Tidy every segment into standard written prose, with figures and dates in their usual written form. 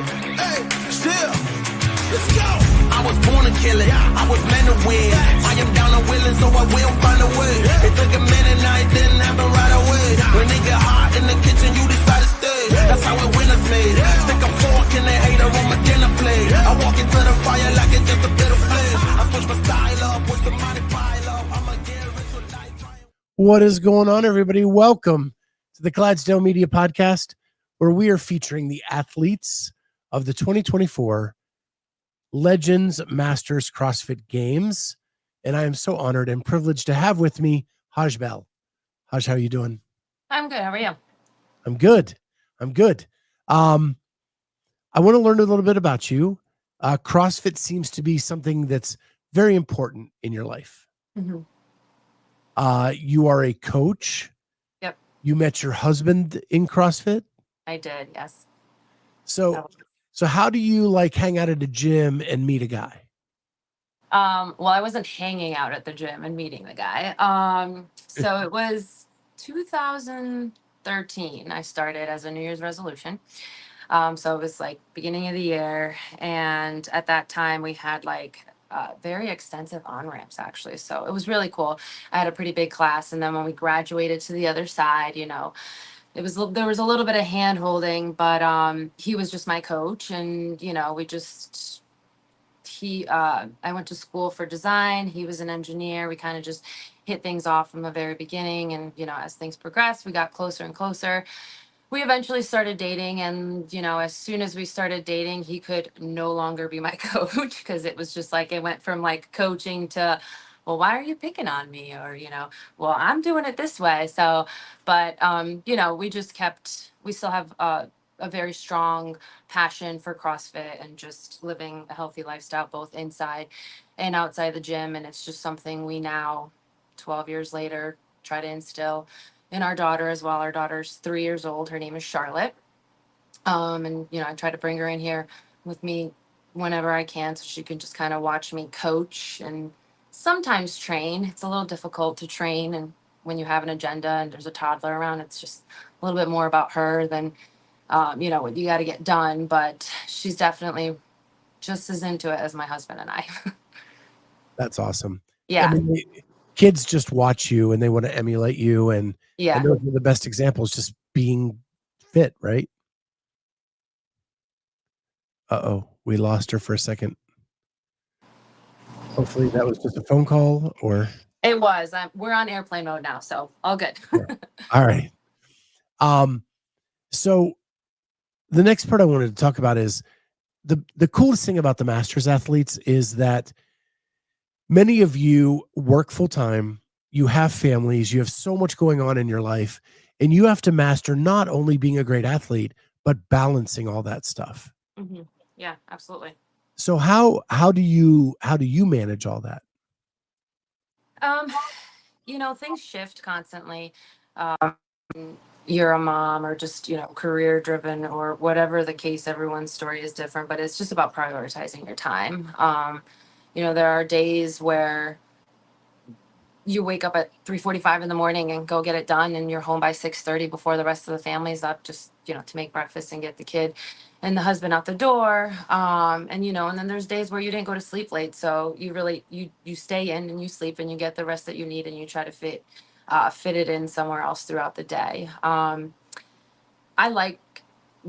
hey, still. Let's go. I was born to kill it. I was meant to win. I am down and willing, so I will find a way. It took a minute, now it didn't happen right away. When it get hot in the kitchen, you decide to stay. That's how it winners made. Stick a fork in the hater on my dinner plate. I walk into the fire like it's just a bit of flame. I switch my style up, watch the money pile up. I'ma get rich with life. What is going on, everybody? Welcome to the Clydesdale Media Podcast, where we are featuring the athletes of the 2024 Legends Masters CrossFit Games. And I am so honored and privileged to have with me Haj Bell. Haj, how are you doing? I'm good. How are you? I'm good. I want to learn a little bit about you. CrossFit seems to be something that's very important in your life. Mm-hmm. You are a coach. Yep. You met your husband in CrossFit? I did, yes. So how do you like hang out at a gym and meet a guy? Well, I wasn't hanging out at the gym and meeting the guy. So it was 2013. I started as a New Year's resolution. So it was like beginning of the year. And at that time we had like very extensive on-ramps actually. So it was really cool. I had a pretty big class. And then when we graduated to the other side, you know, there was a little bit of hand holding, but he was just my coach. And, you know, I went to school for design. He was an engineer. We kind of just hit things off from the very beginning. And, you know, as things progressed, we got closer and closer. We eventually started dating. And, you know, as soon as we started dating, he could no longer be my coach because it was just like it went from like coaching to, well, why are you picking on me? Or, you know, well, I'm doing it this way. So, but, you know, we still have a very strong passion for CrossFit and just living a healthy lifestyle, both inside and outside the gym. And it's just something we now, 12 years later, try to instill in our daughter as well. Our daughter's 3 years old. Her name is Charlotte. And, you know, I try to bring her in here with me whenever I can so she can just kind of watch me coach and sometimes train. It's a little difficult to train, and when you have an agenda and there's a toddler around, it's just a little bit more about her than you know, what you got to get done. But she's definitely just as into it as my husband and I. That's awesome. Yeah. I mean, kids just watch you and they want to emulate you, and Yeah. those are the best examples, just being fit, right? We lost her for a second. Hopefully that was just a phone call, or It was. We're on airplane mode now, so all good. Yeah. All right. So the next part I wanted to talk about is the coolest thing about the Masters athletes is that many of you work full time, you have families, you have so much going on in your life, and you have to master not only being a great athlete, but balancing all that stuff. Mm-hmm. Yeah, absolutely. So how do you manage all that? You know, things shift constantly. You're a mom or just, you know, career driven or whatever the case, everyone's story is different, but it's just about prioritizing your time. You know, there are days where you wake up at 3:45 in the morning and go get it done, and you're home by 6:30 before the rest of the family's up, just, you know, to make breakfast and get the kid and the husband out the door. And, you know, and then there's days where you didn't go to sleep late. So you really, you stay in and you sleep and you get the rest that you need and you try to fit it in somewhere else throughout the day. I like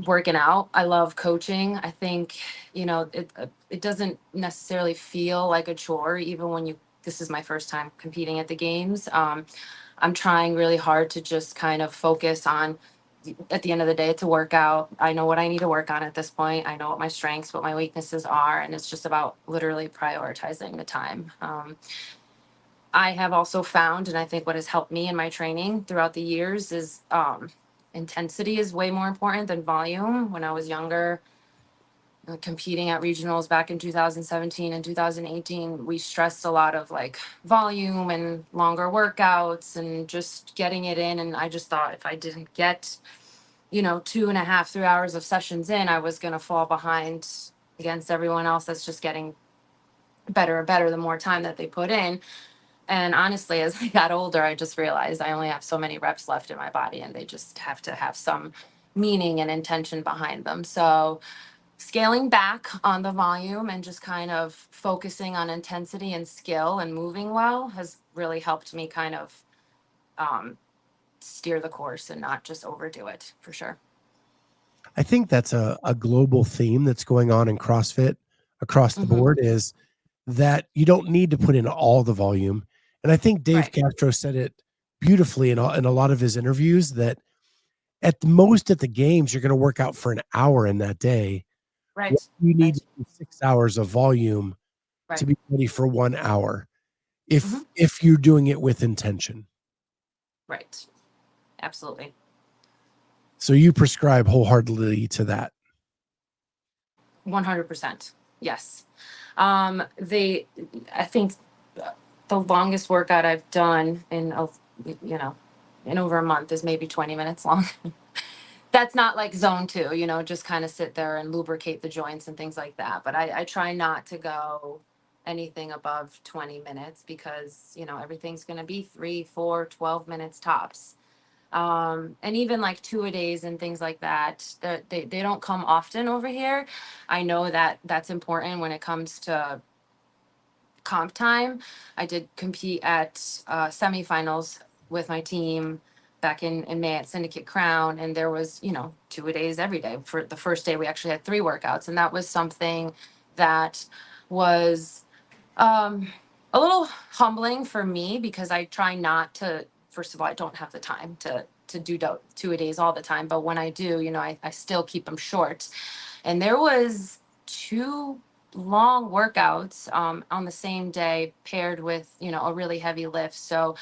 working out. I love coaching. I think, you know, it doesn't necessarily feel like a chore, even when this is my first time competing at the games. I'm trying really hard to just kind of focus on, at the end of the day, to work out. I know what I need to work on at this point. I know what my strengths, what my weaknesses are, and it's just about literally prioritizing the time. I have also found, and I think what has helped me in my training throughout the years is intensity is way more important than volume. When I was younger, competing at regionals back in 2017 and 2018, we stressed a lot of like volume and longer workouts and just getting it in. And I just thought if I didn't get, you know, 2.5, 3 hours of sessions in, I was going to fall behind against everyone else that's just getting better and better the more time that they put in. And honestly, as I got older, I just realized I only have so many reps left in my body, and they just have to have some meaning and intention behind them. So scaling back on the volume and just kind of focusing on intensity and skill and moving well has really helped me kind of steer the course and not just overdo it, for sure. I think that's a global theme that's going on in CrossFit across the board, is that you don't need to put in all the volume. And I think Dave Right. Castro said it beautifully in a lot of his interviews, that at the most at the games, you're going to work out for an hour in that day. Right. You need Right. 6 hours of volume Right. to be ready for 1 hour Mhm. if you're doing it with intention. Right. Absolutely. So you prescribe wholeheartedly to that. 100%. Yes. I think the longest workout I've done in in over a month is maybe 20 minutes long. That's not like zone 2, just kind of sit there and lubricate the joints and things like that. But I try not to go anything above 20 minutes because, everything's going to be 3, 4, 12 minutes tops. And even like 2-a-days and things like that, they don't come often over here. I know that that's important when it comes to comp time. I did compete at semifinals with my team back in May at Syndicate Crown, and there was 2-a-days every day. For the first day, we actually had 3 workouts, and that was something that was um, a little humbling for me because I try not to. First of all, I don't have the time to do 2-a-days all the time, but when I do, I still keep them short. And there was 2 long workouts on the same day paired with a really heavy lift. So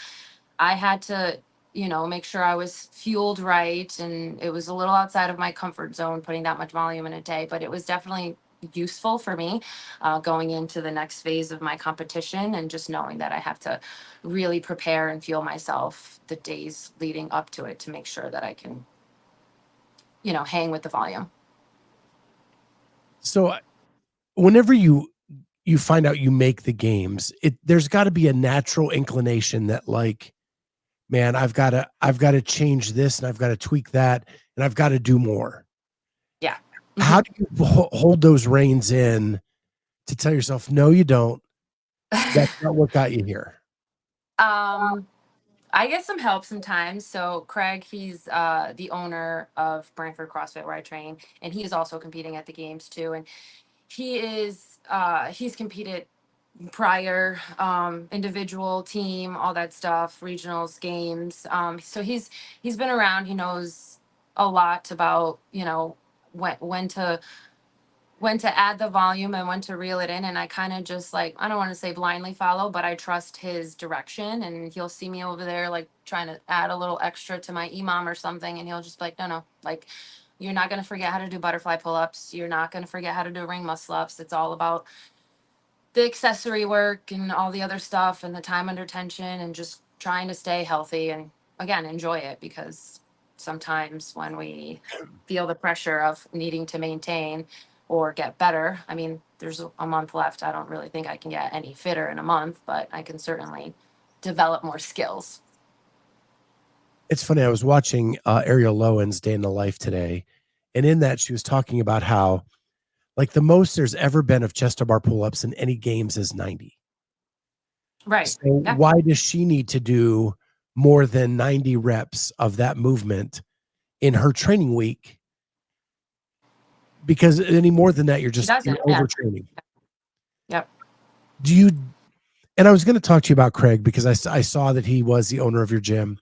I had to make sure I was fueled right, and it was a little outside of my comfort zone putting that much volume in a day, but it was definitely useful for me going into the next phase of my competition, and just knowing that I have to really prepare and fuel myself the days leading up to it to make sure that I can hang with the volume. So whenever you find out you make the games, there's got to be a natural inclination that, like, man, I've got to change this and I've got to tweak that and I've got to do more. Yeah. How do you hold those reins in to tell yourself, no, you don't? That's not what got you here. I get some help sometimes. So Craig, he's the owner of Brantford CrossFit where I train, and he is also competing at the games too. And he's competed prior, individual, team, all that stuff, regionals, games. So he's been around. He knows a lot about when to add the volume and when to reel it in. And I kind of just, like, I don't want to say blindly follow, but I trust his direction, and he'll see me over there like trying to add a little extra to my EMOM or something, and he'll just be like, no, like, you're not going to forget how to do butterfly pull-ups, you're not going to forget how to do ring muscle ups. It's all about the accessory work and all the other stuff and the time under tension and just trying to stay healthy and, again, enjoy it, because sometimes when we feel the pressure of needing to maintain or get better, I mean, there's a month left. I don't really think I can get any fitter in a month, but I can certainly develop more skills. It's funny. I was watching Ariel Lowen's Day in the Life today, and in that she was talking about how, like, the most there's ever been of chest to bar pull-ups in any games is 90. Right. So Yeah. why does she need to do more than 90 reps of that movement in her training week? Because any more than that, you're Doesn't. Yeah. overtraining. Yep. And I was going to talk to you about Craig because I saw that he was the owner of your gym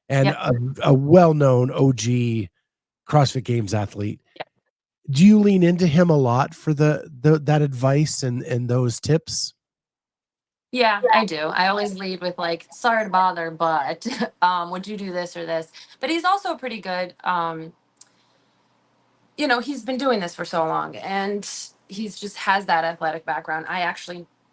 and Yep. a well-known OG CrossFit Games athlete. Yep. Do you lean into him a lot for that advice and those tips? Yeah, I do. I always lead with, like, sorry to bother, but would you do this or this? But he's also pretty good. He's been doing this for so long, and he's just has that athletic background.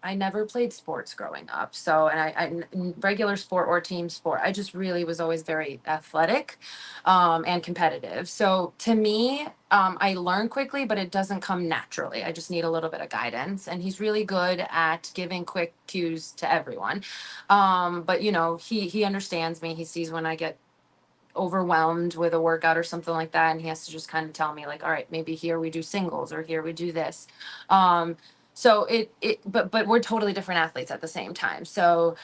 I never played sports growing up. So, and regular sport or team sport, I just really was always very athletic, and competitive. So to me, I learn quickly, but it doesn't come naturally. I just need a little bit of guidance, and he's really good at giving quick cues to everyone. But he understands me. He sees when I get overwhelmed with a workout or something like that, and he has to just kind of tell me like, all right, maybe here we do singles or here we do this. So but we're totally different athletes at the same time. So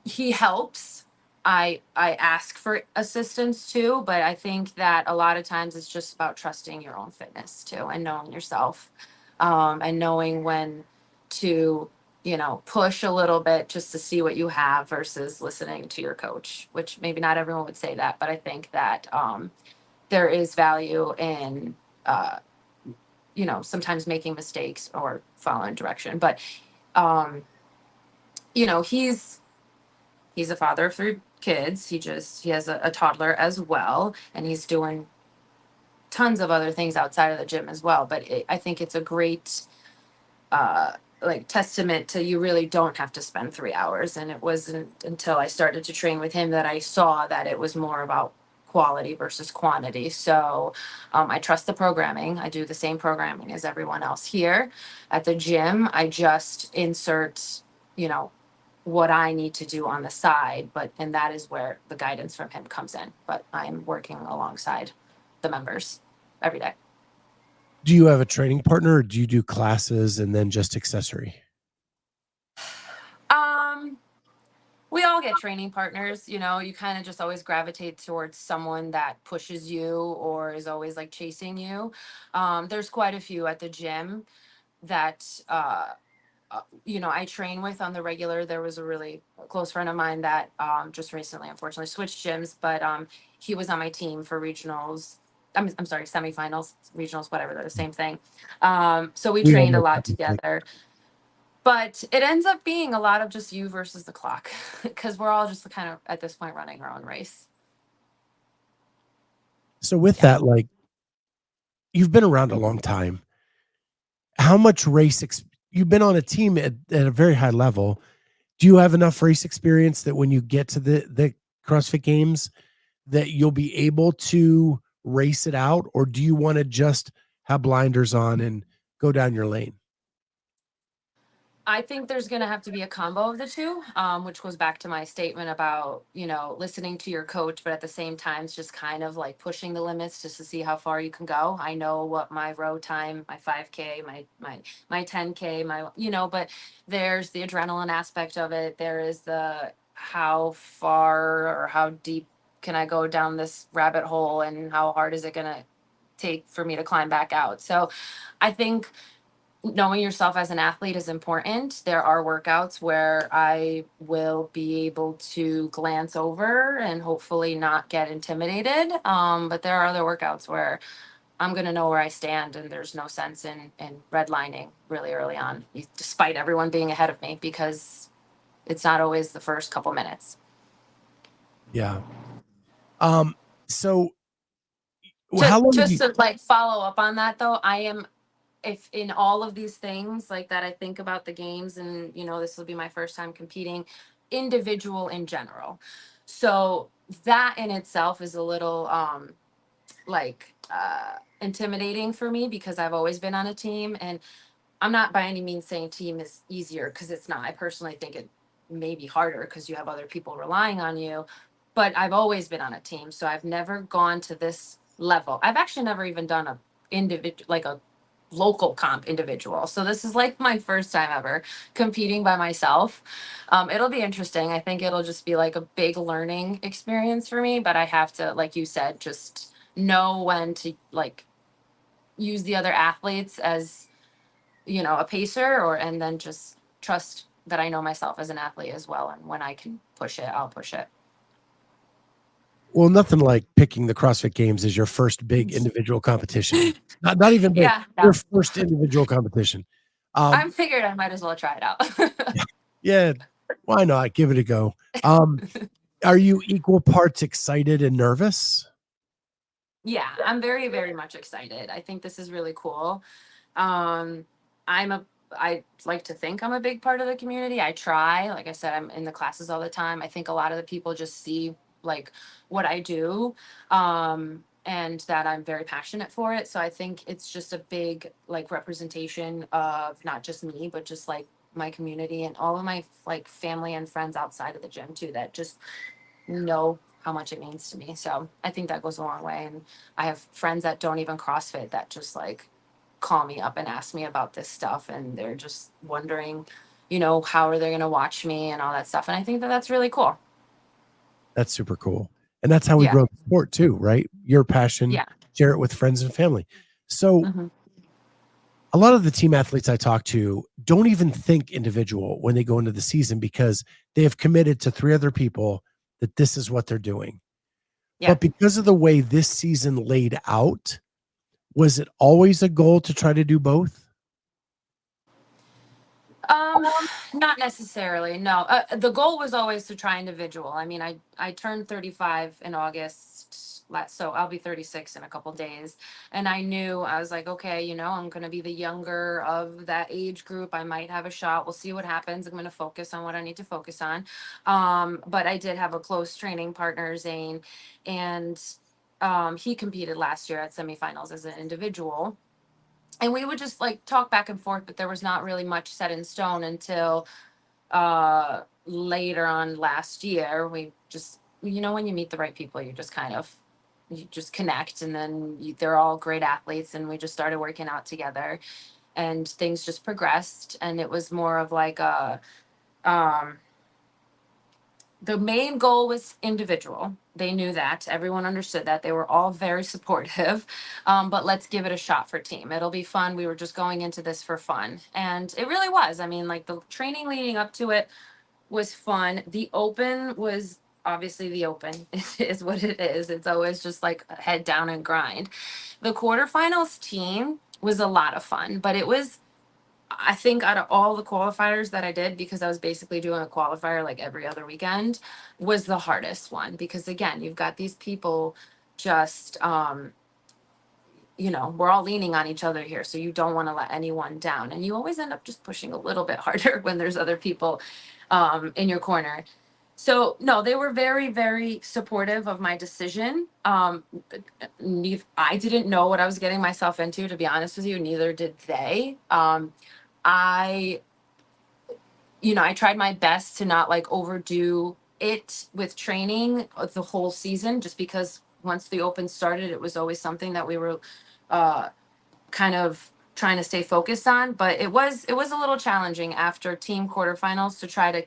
he helps. I ask for assistance too, but I think that a lot of times it's just about trusting your own fitness too, and knowing yourself, and knowing when to, push a little bit just to see what you have versus listening to your coach, which maybe not everyone would say that, but I think that there is value in, sometimes making mistakes or following direction. But, um, he's a father of 3 kids. He has a toddler as well, and he's doing tons of other things outside of the gym as well. But I think it's a great uh like testament to, you really don't have to spend 3 hours. And it wasn't until I started to train with him that I saw that it was more about quality versus quantity. So I trust the programming. I do the same programming as everyone else here at the gym. I just insert, you know what I need to do on the side, and that is where the guidance from him comes in. But I'm working alongside the members every day. Do you have a training partner, or do you do classes and then just accessory? We all get training partners. You kind of just always gravitate towards someone that pushes you or is always like chasing you. There's quite a few at the gym that I train with on the regular. There was a really close friend of mine that just recently, unfortunately, switched gyms, but he was on my team for regionals. I'm sorry, semifinals, regionals, whatever, they're the same thing. So we We all trained a know lot that, like, together, but it ends up being a lot of just you versus the clock because we're all just kind of at this point running our own race. so with Yeah. that, like, you've been around a long time. How much you've been on a team at a very high level? Do you have enough race experience that when you get to the CrossFit Games that you'll be able to race it out, or do you want to just have blinders on and go down your lane? I think there's going to have to be a combo of the two, which goes back to my statement about, listening to your coach, but at the same time, it's just kind of like pushing the limits just to see how far you can go. I know what my row time, my 5K, my 10K, but there's the adrenaline aspect of it. There is the how far or how deep can I go down this rabbit hole, and how hard is it going to take for me to climb back out? So I think knowing yourself as an athlete is important. There are workouts where I will be able to glance over and hopefully not get intimidated. But there are other workouts where I'm going to know where I stand, and there's no sense in redlining really early on, despite everyone being ahead of me, because it's not always the first couple minutes. Yeah. So how Just, long have just you to like follow up on that though, I am, if in all of these things like that, I think about the games, and this will be my first time competing individual in general. So that in itself is a little intimidating for me, because I've always been on a team, and I'm not by any means saying team is easier, because it's not. I personally think it may be harder because you have other people relying on you. But I've always been on a team, so I've never gone to this level. I've actually never even done a individual, like a local comp individual. So this is like my first time ever competing by myself. It'll be interesting. I think it'll just be like a big learning experience for me. But I have to, like you said, just know when to like use the other athletes as a pacer, and then just trust that I know myself as an athlete as well, and when I can push it, I'll push it. Well, nothing like picking the CrossFit Games as your first big individual competition. Not even big, Yeah, your no, first individual competition. I figured I might as well try it out. Yeah, why not? Give it a go. Are you equal parts excited and nervous? Yeah, I'm very, very much excited. I think this is really cool. Um, I like to think I'm a big part of the community. I try. Like I said, I'm in the classes all the time. I think a lot of the people just see like what I do, and that I'm very passionate for it. So I think it's just a big like representation of not just me, but just like my community and all of my like family and friends outside of the gym too, that just know how much it means to me. So I think that goes a long way. And I have friends that don't even CrossFit that just like call me up and ask me about this stuff. And they're just wondering, how are they going to watch me and all that stuff. And I think that that's really cool. That's super cool. And that's how we Yeah. grow the sport too, right? Your passion, Yeah. share it with friends and family. So Mm-hmm. a lot of the team athletes I talk to don't even think individual when they go into the season because they have committed to 3 other people that this is what they're doing. Yeah. But because of the way this season laid out, was it always a goal to try to do both? Not necessarily. No. The goal was always to try individual. I mean, I turned 35 in August, so I'll be 36 in a couple days. And I was like, okay, I'm going to be the younger of that age group. I might have a shot. We'll see what happens. I'm going to focus on what I need to focus on. But I did have a close training partner, Zane, and he competed last year at semifinals as an individual, and we would just like talk back and forth, but there was not really much set in stone until later on last year. We just, when you meet the right people, you just connect, and then they're all great athletes, and we just started working out together, and things just progressed, and it was more of like um the main goal was individual. They knew that. Everyone understood that. They were all very supportive. But let's give it a shot for team. It'll be fun. We were just going into this for fun. And it really was. I mean, like the training leading up to it was fun. The open was obviously the open. It is what it is. It's always just like head down and grind. The quarterfinals team was a lot of fun, but it was, I think, out of all the qualifiers that I did, because I was basically doing a qualifier like every other weekend, was the hardest one. Because again, you've got these people just, we're all leaning on each other here. So you don't want to let anyone down. And you always end up just pushing a little bit harder when there's other people in your corner. So no, they were very, very supportive of my decision. I didn't know what I was getting myself into, to be honest with you. Neither did they. I, I tried my best to not like overdo it with training the whole season, just because once the open started, it was always something that we were uh, kind of trying to stay focused on. But it was a little challenging after team quarterfinals to try to,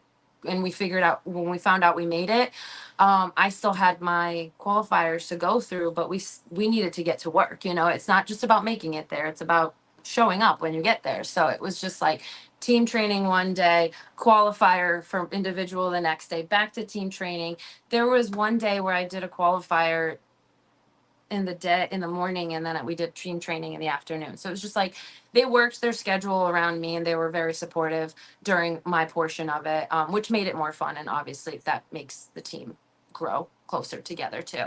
and we figured out when we found out we made it. I still had my qualifiers to go through, but we needed to get to work. It's not just about making it there; it's about showing up when you get there. So it was just like team training one day, qualifier for individual the next day, back to team training. There was one day where I did a qualifier in the morning, and then we did team training in the afternoon. So it was just like they worked their schedule around me, and they were very supportive during my portion of it, which made it more fun. And obviously that makes the team grow closer together too.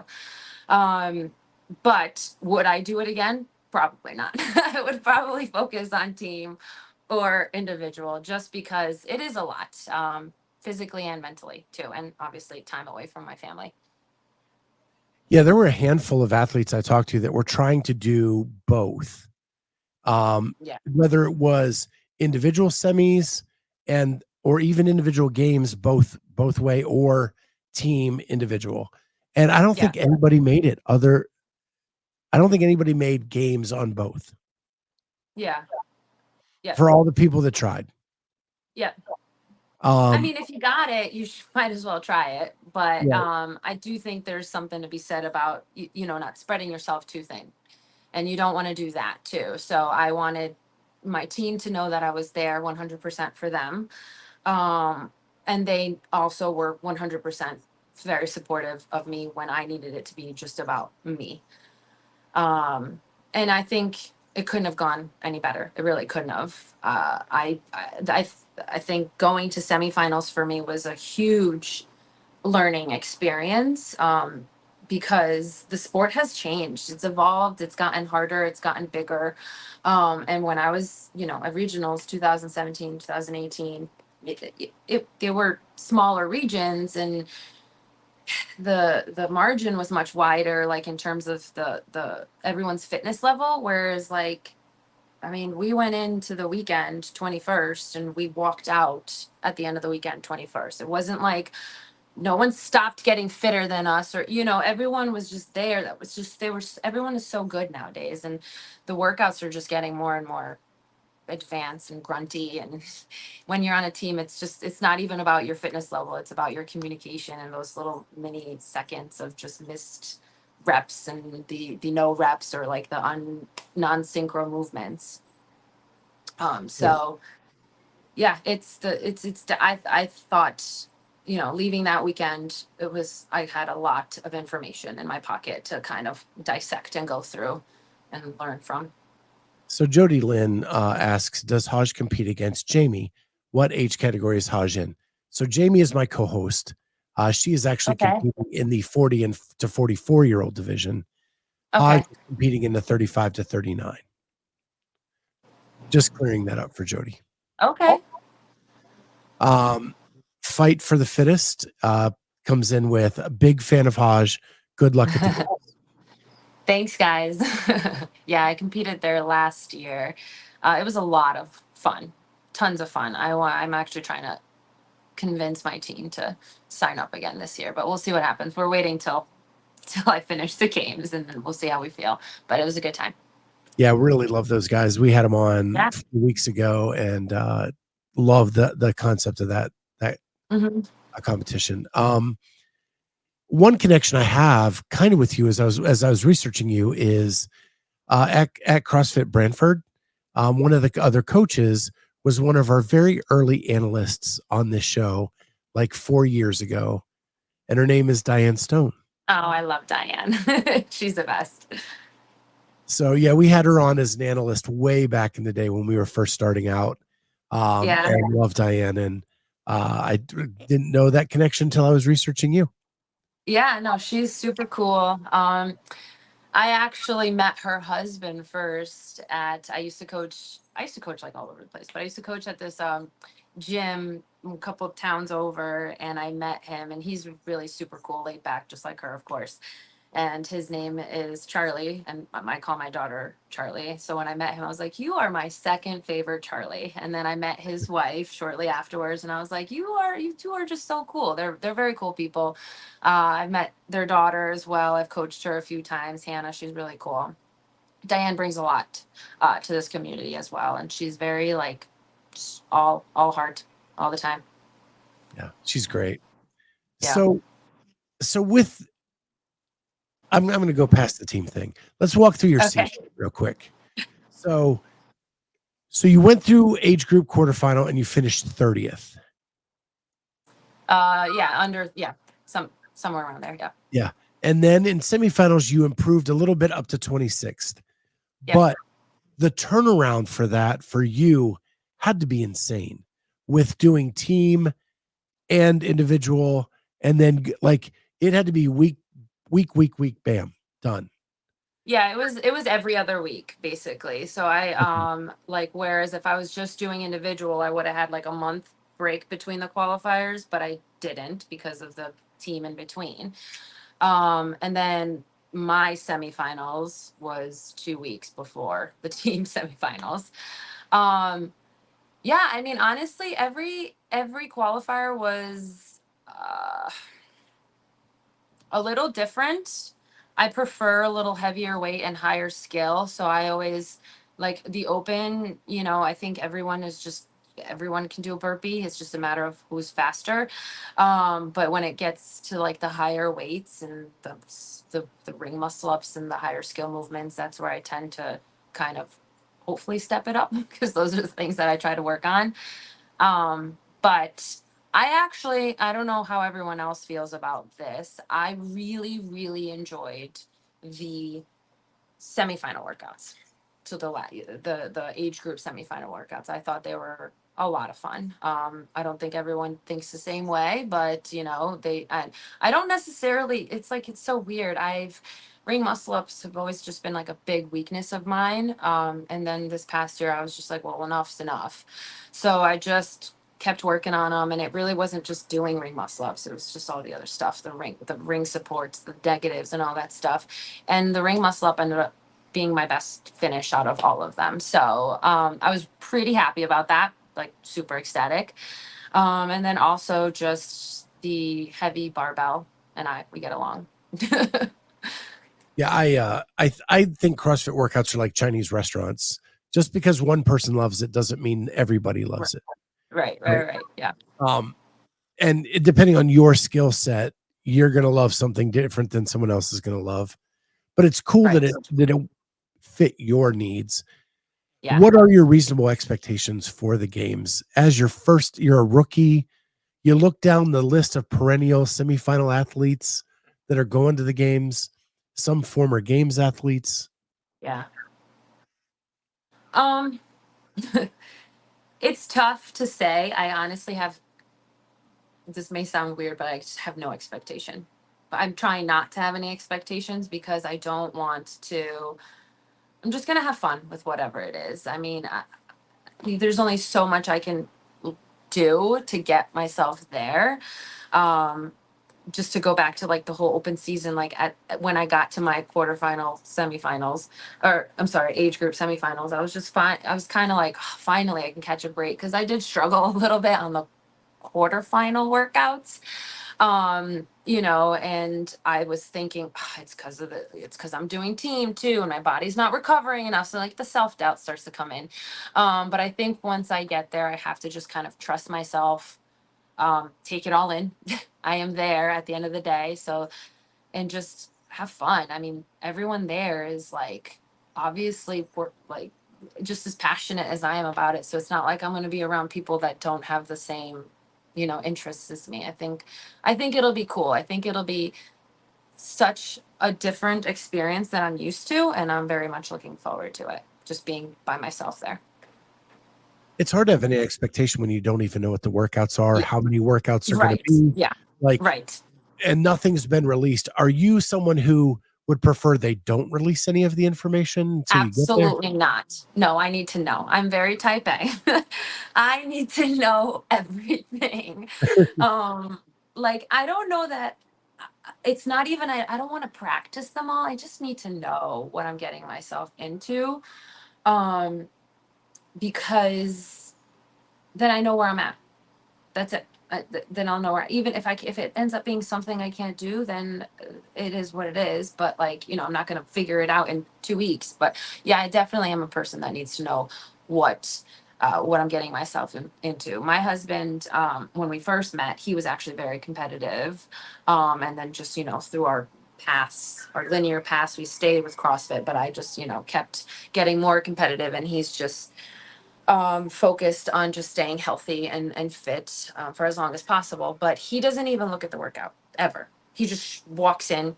But would I do it again? Probably not. I would probably focus on team or individual, just because it is a lot, physically and mentally too, and obviously time away from my family. Yeah, there were a handful of athletes I talked to that were trying to do both. Yeah. Whether it was individual semis or even individual games, both way, or team individual. And I don't Yeah. think anybody made it I don't think anybody made games on both. Yeah. Yeah. For all the people that tried. Yeah. I Um, mean, if you got it, might as well try it. But yeah. I do think there's something to be said about, not spreading yourself too thin. And you don't want to do that too. So I wanted my team to know that I was there 100% for them. And they also were 100% very supportive of me when I needed it to be just about me. And I think it couldn't have gone any better. It really couldn't have. I think going to semifinals for me was a huge learning experience, because the sport has changed. It's evolved. It's gotten harder. It's gotten bigger. And when I was, at regionals 2017, 2018, they were smaller regions, and the margin was much wider, like in terms of the everyone's fitness level. Whereas, like, I mean, we went into the weekend 21st, and we walked out at the end of the weekend 21st. It wasn't like no one stopped getting fitter than us, or everyone was just there. That was just everyone is so good nowadays, and the workouts are just getting more and more advanced and grunty. And when you're on a team, it's not even about your fitness level, it's about your communication and those little mini seconds of just missed reps and the no reps, or like the non-synchro movements. So yeah, I thought, leaving that weekend, I had a lot of information in my pocket to kind of dissect and go through and learn from. So Jody Lynn asks, does Haj compete against Jamie? What age category is Haj in? So Jamie is my co-host. She is actually Okay. competing in the 40 and to 44-year-old division. Okay. Haj is competing in the 35 to 39. Just clearing that up for Jody. Okay. Fight for the Fittest comes in with a big fan of Haj. Good luck at the games. Thanks, guys. Yeah, I competed there last year. It was a lot of fun, tons of fun. I'm actually trying to convince my team to sign up again this year, but we'll see what happens. We're waiting till I finish the games, and then we'll see how we feel. But it was a good time. Yeah, really love those guys. We had them on Yeah. a few weeks ago, and love the concept of that competition. One connection I have kind of with you as I was researching you is at CrossFit Brantford. One of the other coaches was one of our very early analysts on this show, like 4 years ago, and her name is Diane Stone. Oh, I love Diane. She's the best. So yeah, we had her on as an analyst way back in the day when we were first starting out. And I love Diane, and I didn't know that connection until I was researching you. Yeah, no, she's super cool. I actually met her husband first I used to coach like all over the place, but I used to coach at this gym a couple of towns over, and I met him, and he's really super cool, laid back, just like her, of course. And his name is Charlie, and I call my daughter Charlie. So when I met him, I was like, "You are my second favorite Charlie." And then I met his wife shortly afterwards, and I was like, "You two are just so cool. They're very cool people." I've met their daughter as well. I've coached her a few times. Hannah, she's really cool. Diane brings a lot to this community as well, and she's very like all heart all the time. Yeah, she's great. Yeah. So with I'm going to go past the team thing. Let's walk through your season real quick. So you went through age group quarterfinal and you finished 30th. Somewhere around there. Yeah. Yeah. And then in semifinals, you improved a little bit up to 26th. Yeah. But the turnaround for that for you had to be insane with doing team and individual. And then like it had to be week, bam, done. Yeah, it was every other week basically. So I whereas if I was just doing individual, I would have had like a month break between the qualifiers, but I didn't because of the team in between. And then my semifinals was 2 weeks before the team semifinals. Yeah, I mean honestly every qualifier was a little different. I prefer a little heavier weight and higher skill. So I always like the open, I think everyone can do a burpee. It's just a matter of who's faster. But when it gets to like the higher weights and the ring muscle ups and the higher skill movements, that's where I tend to kind of hopefully step it up because those are the things that I try to work on. But I don't know how everyone else feels about this. I really, really enjoyed the semifinal workouts. So the age group semifinal workouts. I thought they were a lot of fun. I don't think everyone thinks the same way, but I don't necessarily, it's so weird. Ring muscle ups have always just been like a big weakness of mine. And then this past year I was just like, well, enough's enough. So I just kept working on them, and it really wasn't just doing ring muscle ups. It was just all the other stuff, the ring supports, the negatives and all that stuff. And the ring muscle up ended up being my best finish out of all of them. So I was pretty happy about that, like super ecstatic. And then also just the heavy barbell and we get along. Yeah, I think CrossFit workouts are like Chinese restaurants. Just because one person loves it doesn't mean everybody loves it. Right. Yeah. And depending on your skill set, you're gonna love something different than someone else is gonna love. But it's cool Right. that it fit your needs. Yeah. What are your reasonable expectations for the games? As you're a rookie, you look down the list of perennial semifinal athletes that are going to the games, some former games athletes. Yeah. It's tough to say. I honestly have, this may sound weird, but I just have no expectation. But I'm trying not to have any expectations because I don't want to, I'm just going to have fun with whatever it is. I mean, there's only so much I can do to get myself there. Just to go back to like the whole open season, like when I got to my quarterfinal semifinals, or I'm sorry, age group semifinals, I was just fine. I was kind of like, "Oh, finally I can catch a break." Cause I did struggle a little bit on the quarterfinal workouts. And I was thinking, it's because I'm doing team too, and my body's not recovering enough. So like the self-doubt starts to come in. But I think once I get there, I have to just kind of trust myself, take it all in. I am there at the end of the day. So, and just have fun. I mean, everyone there is like, obviously like just as passionate as I am about it. So it's not like I'm going to be around people that don't have the same, interests as me. I think it'll be cool. I think it'll be such a different experience than I'm used to. And I'm very much looking forward to it. Just being by myself there. It's hard to have any expectation when you don't even know what the workouts are, Yeah. how many workouts are going to Right. be. Yeah. Like, Right. and nothing's been released. Are you someone who would prefer they don't release any of the information until you get there? Absolutely not. No, I need to know. I'm very type A. I need to know everything. Um, like I don't know that it's not even I don't want to practice them all. I just need to know what I'm getting myself into. Um, because then I know where I'm at. That's it. Then I'll know where. Even if it ends up being something I can't do, then it is what it is. But like I'm not gonna figure it out in 2 weeks. But yeah, I definitely am a person that needs to know what what I'm getting myself into. My husband, when we first met, he was actually very competitive, and then just through our linear paths, we stayed with CrossFit. But I just kept getting more competitive, and he's just focused on just staying healthy and fit for as long as possible. But he doesn't even look at the workout ever. He just walks in,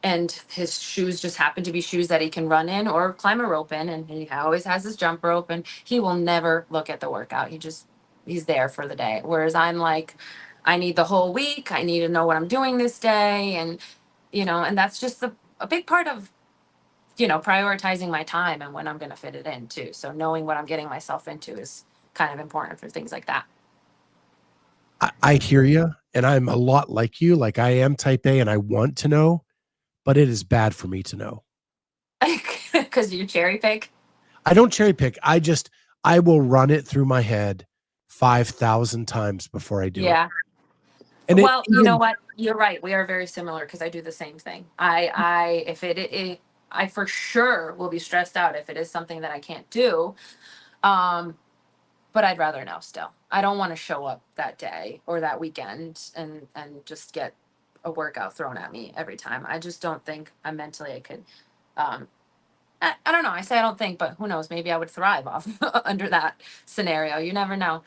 and his shoes just happen to be shoes that he can run in or climb a rope in. And he always has his jump rope, and he will never look at the workout. He's there for the day. Whereas I'm like, I need the whole week. I need to know what I'm doing this day. And that's just a big part of prioritizing my time and when I'm going to fit it in too. So knowing what I'm getting myself into is kind of important for things like that. I hear you, and I'm a lot like you. Like I am type A, and I want to know, but it is bad for me to know. Because you cherry pick. I don't cherry pick. I will run it through my head 5,000 times before I do it. Yeah. And Well, you know what? You're right. We are very similar because I do the same thing. I for sure will be stressed out if it is something that I can't do. Um, but I'd rather know still. I don't want to show up that day or that weekend and just get a workout thrown at me every time. I just don't think I could. Um, I don't know. I say I don't think, but who knows? Maybe I would thrive off under that scenario. You never know.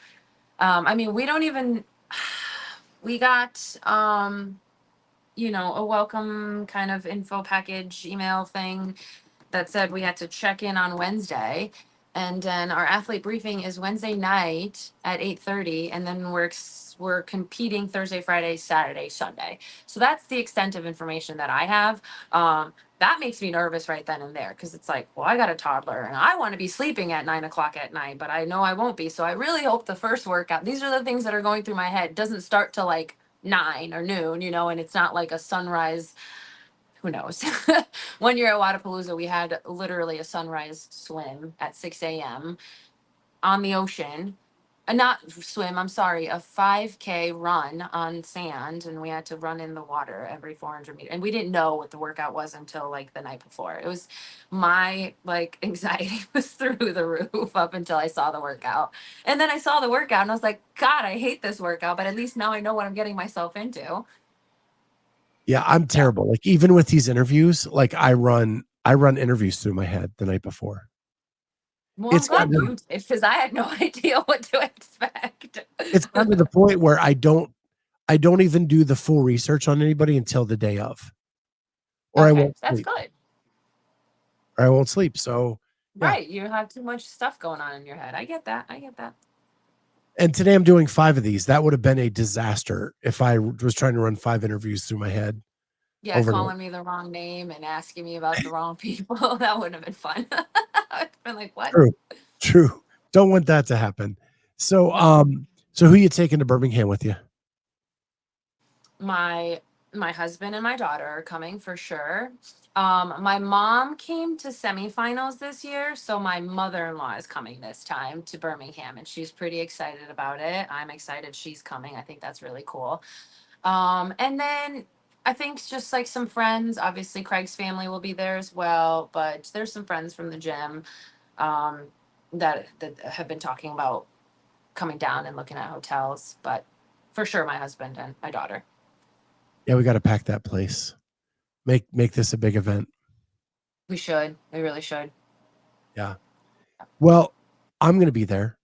I mean, we don't even. We got a welcome kind of info package email thing that said we had to check in on Wednesday, and then our athlete briefing is Wednesday night at 8:30, and then we're competing Thursday, Friday, Saturday, Sunday. So that's the extent of information that I have. That makes me nervous right then and there because it's like, well, I got a toddler and I want to be sleeping at 9 o'clock at night, but I know I won't be. So I really hope the first workout, these are the things that are going through my head, doesn't start till like 9 or noon, and it's not like a sunrise. Who knows? One year at Wadapalooza, we had literally a sunrise swim at 6 a.m. on the ocean. Not swim, I'm sorry, a 5K run on sand, and we had to run in the water every 400 meters. And we didn't know what the workout was until like the night before. It was my like anxiety was through the roof up until I saw the workout. And then I saw the workout and I was like, God, I hate this workout, but at least now I know what I'm getting myself into. Yeah, I'm terrible. Like even with these interviews, like I run interviews through my head the night before. Well, I'm It's glad gotten you did because I had no idea what to expect. it's gotten to the point where I don't even do the full research on anybody until the day of. Or I Okay, won't that's sleep. good. Or I won't sleep. So yeah. Right. You have too much stuff going on in your head. I get that. I get that. And today I'm doing 5 of these. That would have been a disaster if I was trying to run 5 interviews through my head. Yeah, overnight. calling me the wrong name and asking me about the wrong people. That wouldn't have been fun. I'd been like, what? True. Don't want that to happen. So, so who you taking to Birmingham with you? My husband and my daughter are coming for sure. My mom came to semifinals this year, so my mother-in-law is coming this time to Birmingham, and she's pretty excited about it. I'm excited she's coming. I think that's really cool. And then I think just like some friends. Obviously, Craig's family will be there as well, but there's some friends from the gym that have been talking about coming down and looking at hotels. But for sure, my husband and my daughter. Yeah, we got to pack that place. Make this a big event. We should. We really should. Yeah. Well, I'm going to be there.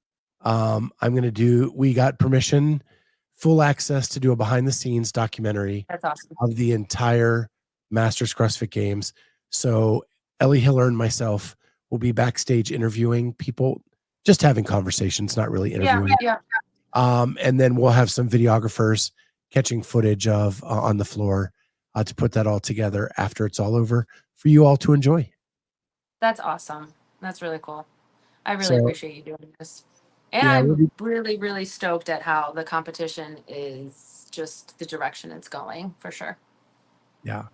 We got permission, full access to do a behind the scenes documentary. That's awesome. Of the entire Masters CrossFit Games. So Ellie Hiller and myself will be backstage interviewing people, just having conversations, not really interviewing. Yeah. And then we'll have some videographers catching footage of on the floor to put that all together after it's all over for you all to enjoy. That's awesome. That's really cool. I really appreciate you doing this. And yeah, I'm really, really stoked at how the competition is just the direction it's going for sure. Yeah.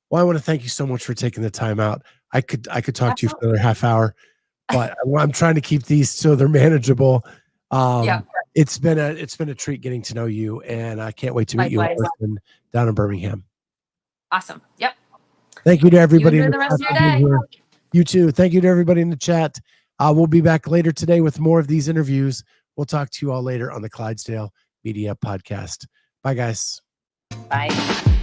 Well, I want to thank you so much for taking the time out. I could talk to you for Absolutely. another half hour, but I'm trying to keep these so they're manageable. Yeah. It's been a treat getting to know you, and I can't wait to meet Likewise. you in person down in Birmingham. Awesome. Yep. Thank you to everybody. You enjoy the rest of your day. You too. Thank you to everybody in the chat. We'll be back later today with more of these interviews. We'll talk to you all later on the Clydesdale Media Podcast. Bye, guys. Bye.